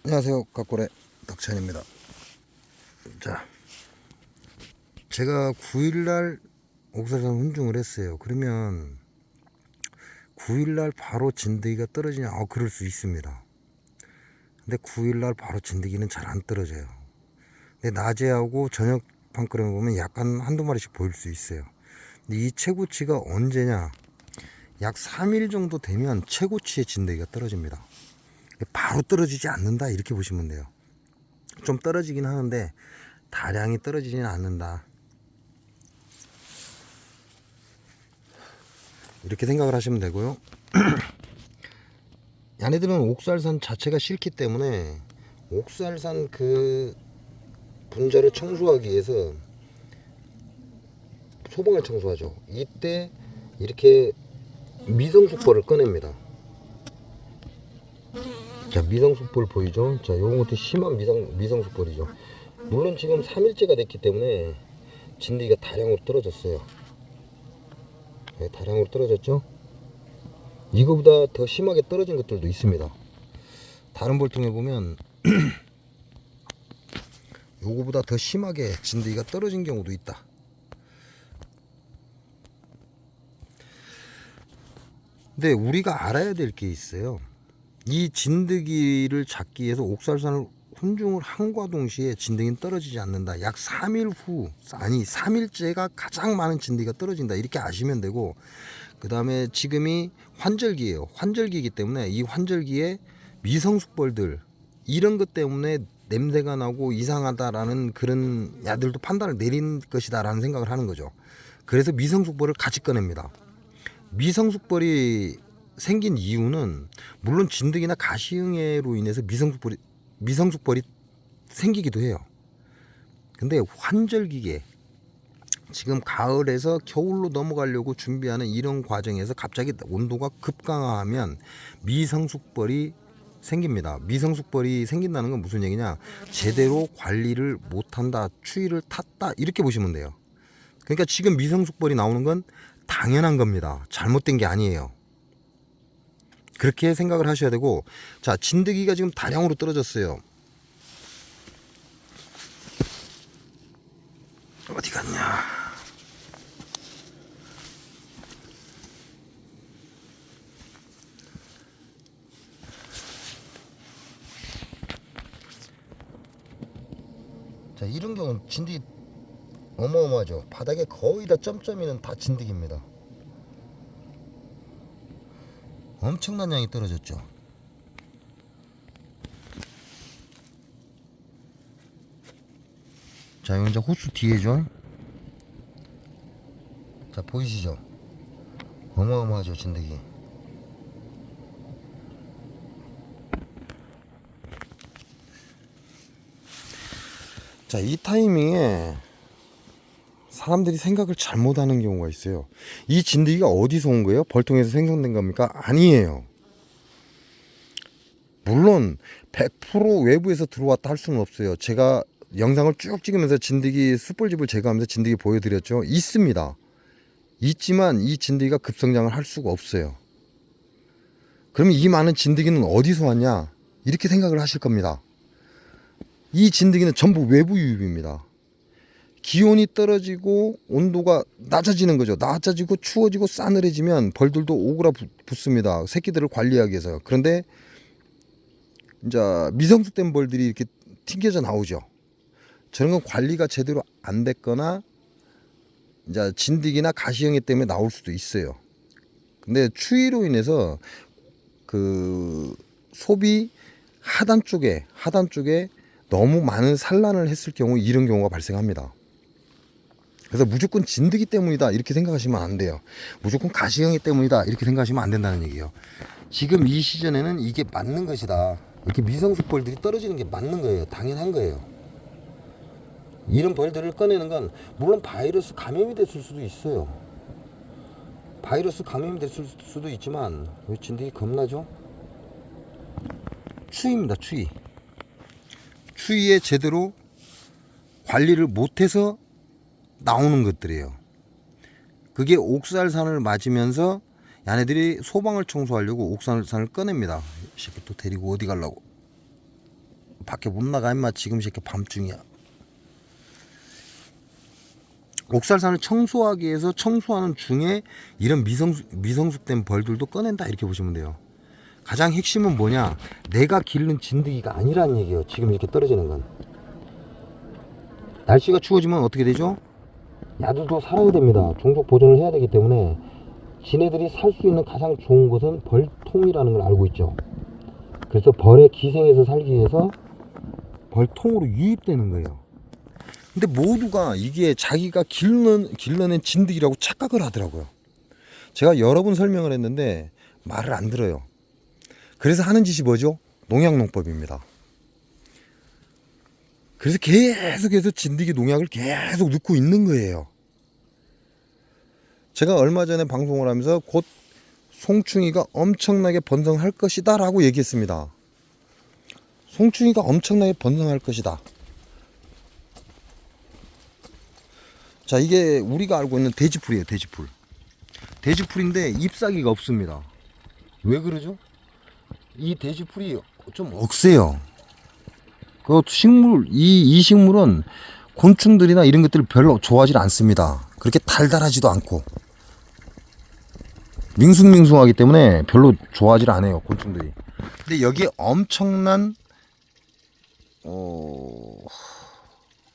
안녕하세요. 각골의 덕찬입니다. 자, 제가 9일날 옥살산 훈중을 했어요. 그러면 9일날 바로 진드기가 떨어지냐? 그럴 수 있습니다. 근데 9일날 바로 진드기는 잘 안 떨어져요. 근데 낮에 하고 저녁 판가름에 보면 약간 한두 마리씩 보일 수 있어요. 근데 이 최고치가 언제냐? 약 3일 정도 되면 최고치의 진드기가 떨어집니다. 바로 떨어지지 않는다, 이렇게 보시면 돼요. 좀 떨어지긴 하는데 다량이 떨어지지는 않는다, 이렇게 생각을 하시면 되고요. 얘네들은 옥살산 자체가 싫기 때문에 옥살산 그 분자를 청소하기 위해서 소방을 청소하죠. 이때 이렇게 미성숙벌을 꺼냅니다. 자, 미성숙벌 보이죠? 자, 요런 것도 심한 미성숙벌이죠. 물론 지금 3일째가 됐기 때문에 진드기가 다량으로 떨어졌어요. 네, 다량으로 떨어졌죠? 이거보다 더 심하게 떨어진 것들도 있습니다. 다른 볼통에 보면 요거보다 더 심하게 진드기가 떨어진 경우도 있다. 근데 우리가 알아야 될 게 있어요. 이 진드기를 잡기 위해서 옥살산을 훈중을 한과 동시에 진드기는 떨어지지 않는다. 약 3일 후, 아니 3일째가 가장 많은 진드기가 떨어진다, 이렇게 아시면 되고, 그 다음에 지금이 환절기예요. 환절기이기 때문에 이 환절기에 미성숙벌들, 이런 것 때문에 냄새가 나고 이상하다라는 그런 야들도 판단을 내린 것이다 라는 생각을 하는 거죠. 그래서 미성숙벌을 같이 꺼냅니다. 미성숙벌이 생긴 이유는 물론 진드기나 가시응해로 인해서 미성숙벌이 생기기도 해요. 근데 환절기에 지금 가을에서 겨울로 넘어가려고 준비하는 이런 과정에서 갑자기 온도가 급강하면 미성숙벌이 생깁니다. 미성숙벌이 생긴다는 건 무슨 얘기냐? 제대로 관리를 못한다, 추위를 탔다, 이렇게 보시면 돼요. 그러니까 지금 미성숙벌이 나오는 건 당연한 겁니다. 잘못된 게 아니에요. 그렇게 생각을 하셔야 되고, 자, 진드기가 지금 다량으로 떨어졌어요. 어디 갔냐? 자, 이런 경우는 진드기 어마어마하죠. 바닥에 거의 다 점점이는 다 진드기입니다. 엄청난 양이 떨어졌죠. 자, 이건 이제 호수 뒤에죠. 자, 보이시죠? 어마어마하죠, 진드기. 자, 이 타이밍에 사람들이 생각을 잘못하는 경우가 있어요. 이 진드기가 어디서 온 거예요? 벌통에서 생성된 겁니까? 아니에요. 물론 100% 외부에서 들어왔다 할 수는 없어요. 제가 영상을 쭉 찍으면서 진드기 숯불집을 제거하면서 진드기 보여드렸죠. 있습니다. 있지만 이 진드기가 급성장을 할 수가 없어요. 그러면 이 많은 진드기는 어디서 왔냐? 이렇게 생각을 하실 겁니다. 이 진드기는 전부 외부 유입입니다. 기온이 떨어지고 온도가 낮아지는 거죠. 낮아지고 추워지고 싸늘해지면 벌들도 오그라붙습니다. 새끼들을 관리하기 위해서. 그런데 이제 미성숙된 벌들이 이렇게 튕겨져 나오죠. 저런 건 관리가 제대로 안 됐거나 이제 진드기나 가시형이 때문에 나올 수도 있어요. 근데 추위로 인해서 그 소비 하단 쪽에 너무 많은 산란을 했을 경우 이런 경우가 발생합니다. 그래서 무조건 진드기 때문이다, 이렇게 생각하시면 안 돼요. 무조건 가시형이 때문이다, 이렇게 생각하시면 안 된다는 얘기예요. 지금 이 시즌에는 이게 맞는 것이다. 이렇게 미성숙 벌들이 떨어지는 게 맞는 거예요. 당연한 거예요. 이런 벌들을 꺼내는 건 물론 바이러스 감염이 됐을 수도 있어요. 바이러스 감염이 됐을 수도 있지만 왜 진드기 겁나죠? 추위입니다. 추위에 제대로 관리를 못해서 나오는 것들이에요. 그게 옥살산을 맞으면서 얘네들이 소방을 청소하려고 옥살산을 꺼냅니다. 이 새끼 또 데리고 어디 가려고. 밖에 못 나가 임마. 지금 이렇게 밤중이야. 옥살산을 청소하기 위해서 청소하는 중에 이런 미성숙된 벌들도 꺼낸다 이렇게 보시면 돼요. 가장 핵심은 뭐냐, 내가 기른 진드기가 아니라는 얘기예요. 지금 이렇게 떨어지는 건. 날씨가 추워지면 어떻게 되죠? 야들도 살아야 됩니다. 종족 보존을 해야 되기 때문에 지네들이 살 수 있는 가장 좋은 곳은 벌통이라는 걸 알고 있죠. 그래서 벌의 기생에서 살기 위해서 벌통으로 유입되는 거예요. 근데 모두가 이게 자기가 길러낸 진드기라고 착각을 하더라고요. 제가 여러 번 설명을 했는데 말을 안 들어요. 그래서 하는 짓이 뭐죠? 농약농법입니다. 그래서 계속해서 진드기 농약을 계속 넣고 있는 거예요. 제가 얼마 전에 방송을 하면서 곧 송충이가 엄청나게 번성할 것이다 라고 얘기했습니다. 송충이가 엄청나게 번성할 것이다. 자, 이게 우리가 알고 있는 돼지풀이에요. 돼지풀. 돼지풀인데 잎사귀가 없습니다. 왜 그러죠? 이 돼지풀이 좀 억세요. 그 식물, 이 식물은 곤충들이나 이런 것들을 별로 좋아하지 않습니다. 그렇게 달달하지도 않고 밍숭밍숭하기 때문에 별로 좋아하지 않아요, 곤충들이. 근데 여기에 엄청난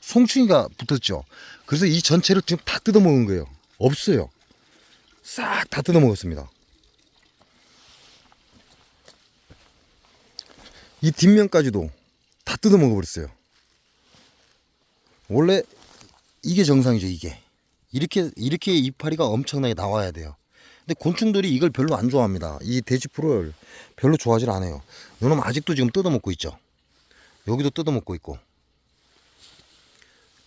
송충이가 붙었죠. 그래서 이 전체를 지금 다 뜯어먹은 거예요. 없어요. 싹 다 뜯어먹었습니다. 이 뒷면까지도 다 뜯어먹어버렸어요. 원래 이게 정상이죠. 이렇게 이파리가 엄청나게 나와야 돼요. 근데 곤충들이 이걸 별로 안 좋아합니다. 이 돼지풀을 별로 좋아하지 않아요. 요놈 아직도 지금 뜯어먹고 있죠. 여기도 뜯어먹고 있고.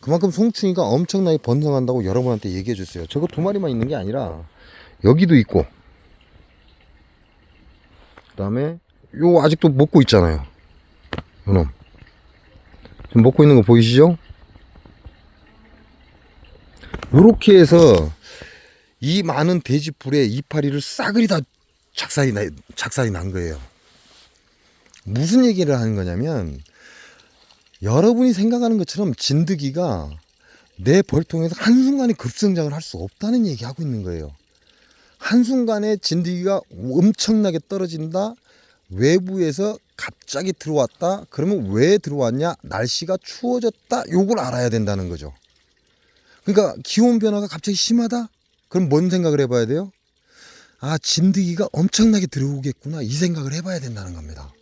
그만큼 송충이가 엄청나게 번성한다고 여러분한테 얘기해 줬어요. 저거 2마리만 있는 게 아니라 여기도 있고, 그 다음에 요 아직도 먹고 있잖아요. 요놈 지금 먹고 있는 거 보이시죠? 요렇게 해서 이 많은 돼지풀에 이파리를 싸그리 다 작살이 난 거예요. 무슨 얘기를 하는 거냐면, 여러분이 생각하는 것처럼 진드기가 내 벌통에서 한순간에 급성장을 할 수 없다는 얘기 하고 있는 거예요. 한순간에 진드기가 엄청나게 떨어진다, 외부에서 갑자기 들어왔다, 그러면 왜 들어왔냐, 날씨가 추워졌다, 요걸 알아야 된다는 거죠. 그러니까 기온 변화가 갑자기 심하다? 그럼 뭔 생각을 해봐야 돼요? 아, 진드기가 엄청나게 들어오겠구나, 이 생각을 해봐야 된다는 겁니다.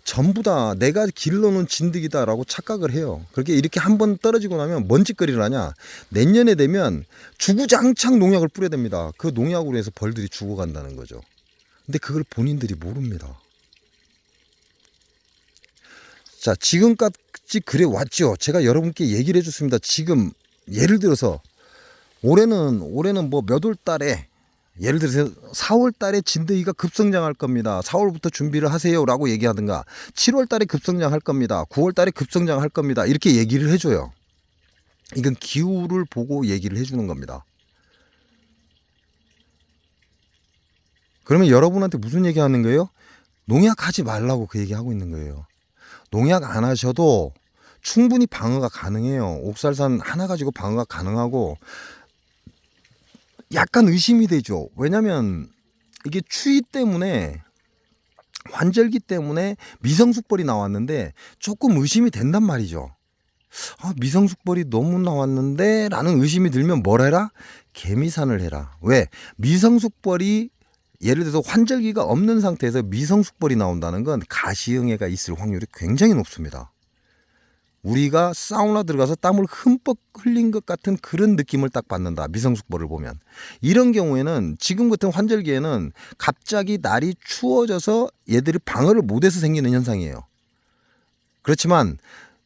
전부 다 내가 길러놓은 진드기다라고 착각을 해요. 그렇게 이렇게 한번 떨어지고 나면 뭔 짓거리를 하냐, 내년에 되면 주구장창 농약을 뿌려야 됩니다. 그 농약으로 해서 벌들이 죽어간다는 거죠. 근데 그걸 본인들이 모릅니다. 자, 지금까지 그래 왔죠. 제가 여러분께 얘기를 해줬습니다. 지금 예를 들어서 올해는 뭐 몇 월 달에, 예를 들어서 4월 달에 진드기가 급성장할 겁니다. 4월부터 준비를 하세요 라고 얘기하든가, 7월 달에 급성장할 겁니다. 9월 달에 급성장할 겁니다. 이렇게 얘기를 해줘요. 이건 기후를 보고 얘기를 해주는 겁니다. 그러면 여러분한테 무슨 얘기 하는 거예요? 농약하지 말라고 그 얘기하고 있는 거예요. 농약 안 하셔도 충분히 방어가 가능해요. 옥살산 하나 가지고 방어가 가능하고, 약간 의심이 되죠. 왜냐면 이게 추위 때문에, 환절기 때문에 미성숙벌이 나왔는데 조금 의심이 된단 말이죠. 아, 미성숙벌이 너무 나왔는데 라는 의심이 들면 뭘 해라? 개미산을 해라. 왜? 미성숙벌이, 예를 들어서 환절기가 없는 상태에서 미성숙벌이 나온다는 건 가시응해가 있을 확률이 굉장히 높습니다. 우리가 사우나 들어가서 땀을 흠뻑 흘린 것 같은 그런 느낌을 딱 받는다, 미성숙벌을 보면. 이런 경우에는, 지금 같은 환절기에는 갑자기 날이 추워져서 얘들이 방어를 못해서 생기는 현상이에요. 그렇지만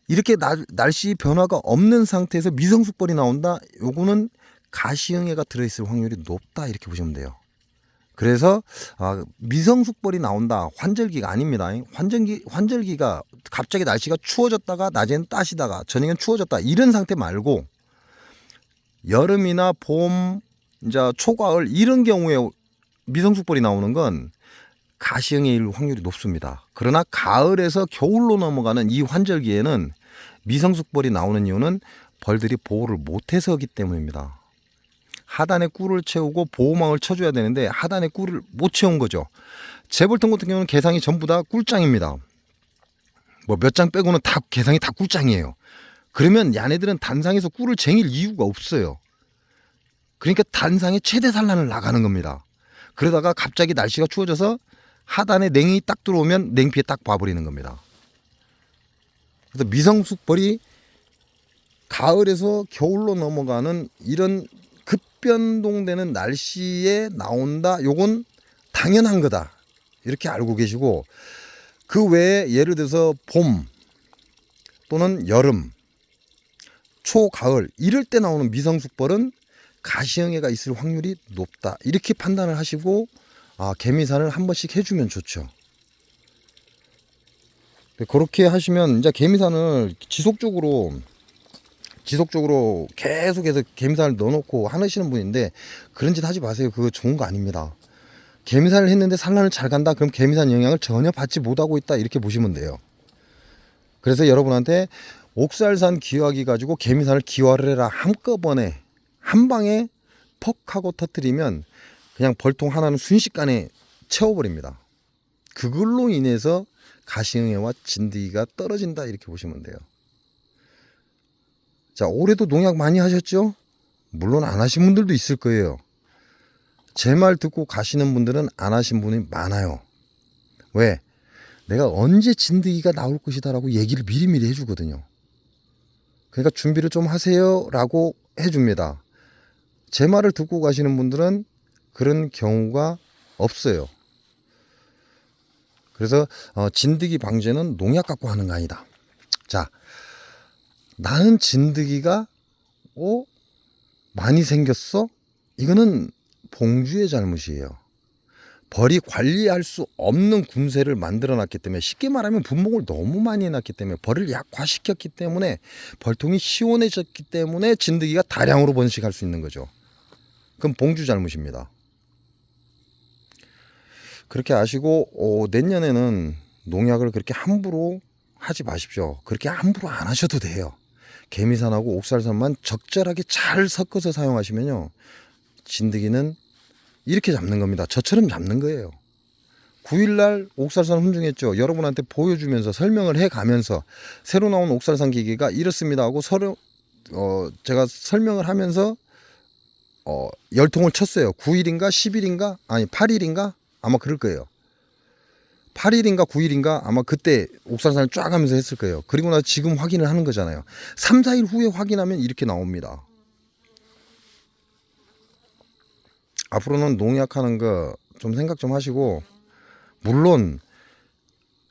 이렇게 날씨 변화가 없는 상태에서 미성숙벌이 나온다, 요거는 가시응해가 들어있을 확률이 높다, 이렇게 보시면 돼요. 그래서 미성숙벌이 나온다, 환절기가 아닙니다. 환절기가 갑자기 날씨가 추워졌다가 낮에는 따시다가 저녁엔 추워졌다, 이런 상태 말고, 여름이나 봄, 이제 초가을 이런 경우에 미성숙벌이 나오는 건 가시형에 이를 확률이 높습니다. 그러나 가을에서 겨울로 넘어가는 이 환절기에는 미성숙벌이 나오는 이유는 벌들이 보호를 못해서기 때문입니다. 하단에 꿀을 채우고 보호망을 쳐줘야 되는데 하단에 꿀을 못 채운 거죠. 재벌통 같은 경우는 개상이 전부 다 꿀장입니다. 뭐 몇 장 빼고는 다 개상이 다 꿀장이에요. 그러면 얘네들은 단상에서 꿀을 쟁일 이유가 없어요. 그러니까 단상에 최대 산란을 나가는 겁니다. 그러다가 갑자기 날씨가 추워져서 하단에 냉이 딱 들어오면 냉피에 딱 봐버리는 겁니다. 그래서 미성숙벌이 가을에서 겨울로 넘어가는 이런 급변동되는 날씨에 나온다. 요건 당연한 거다. 이렇게 알고 계시고, 그 외에 예를 들어서 봄 또는 여름, 초, 가을 이럴 때 나오는 미성숙벌은 가시형해가 있을 확률이 높다. 이렇게 판단을 하시고 개미산을 한 번씩 해주면 좋죠. 그렇게 하시면 이제 개미산을 지속적으로 계속해서 개미산을 넣어놓고 하시는 분인데 그런 짓 하지 마세요. 그거 좋은 거 아닙니다. 개미산을 했는데 산란을 잘 간다. 그럼 개미산 영향을 전혀 받지 못하고 있다. 이렇게 보시면 돼요. 그래서 여러분한테 옥살산 기화기 가지고 개미산을 기화를 해라. 한꺼번에 한 방에 퍽 하고 터뜨리면 그냥 벌통 하나는 순식간에 채워버립니다. 그걸로 인해서 가시응해와 진드기가 떨어진다. 이렇게 보시면 돼요. 자, 올해도 농약 많이 하셨죠? 물론 안 하신 분들도 있을 거예요. 제 말 듣고 가시는 분들은 안 하신 분이 많아요. 왜? 내가 언제 진드기가 나올 것이다 라고 얘기를 미리미리 해주거든요. 그러니까 준비를 좀 하세요 라고 해줍니다. 제 말을 듣고 가시는 분들은 그런 경우가 없어요. 그래서 진드기 방제는 농약 갖고 하는 거 아니다. 자, 나는 진드기가 많이 생겼어? 이거는 봉주의 잘못이에요. 벌이 관리할 수 없는 군세를 만들어 놨기 때문에, 쉽게 말하면 분목을 너무 많이 해놨기 때문에, 벌을 약화시켰기 때문에, 벌통이 시원해졌기 때문에 진드기가 다량으로 번식할 수 있는 거죠. 그럼 봉주 잘못입니다. 그렇게 아시고 내년에는 농약을 그렇게 함부로 하지 마십시오. 그렇게 함부로 안 하셔도 돼요. 개미산하고 옥살산만 적절하게 잘 섞어서 사용하시면요, 진드기는 이렇게 잡는 겁니다. 저처럼 잡는 거예요. 9일날 옥살산 훈증했죠. 여러분한테 보여주면서 설명을 해가면서 새로 나온 옥살산 기계가 이렇습니다 하고 제가 설명을 하면서 10통을 쳤어요. 9일인가 10일인가 아니 8일인가 아마 그럴 거예요. 8일인가 9일인가 아마 그때 옥살산을 쫙 하면서 했을 거예요. 그리고 나서 지금 확인을 하는 거잖아요. 3, 4일 후에 확인하면 이렇게 나옵니다. 앞으로는 농약하는 거 좀 생각 좀 하시고, 물론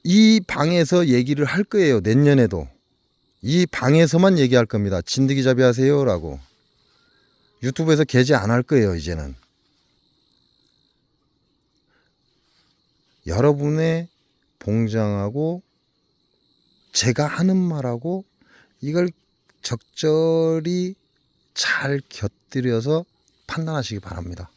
이 방에서 얘기를 할 거예요. 내년에도 이 방에서만 얘기할 겁니다. 진드기 잡이 하세요 라고. 유튜브에서 게재 안 할 거예요. 이제는 여러분의 봉장하고 제가 하는 말하고 이걸 적절히 잘 곁들여서 판단하시기 바랍니다.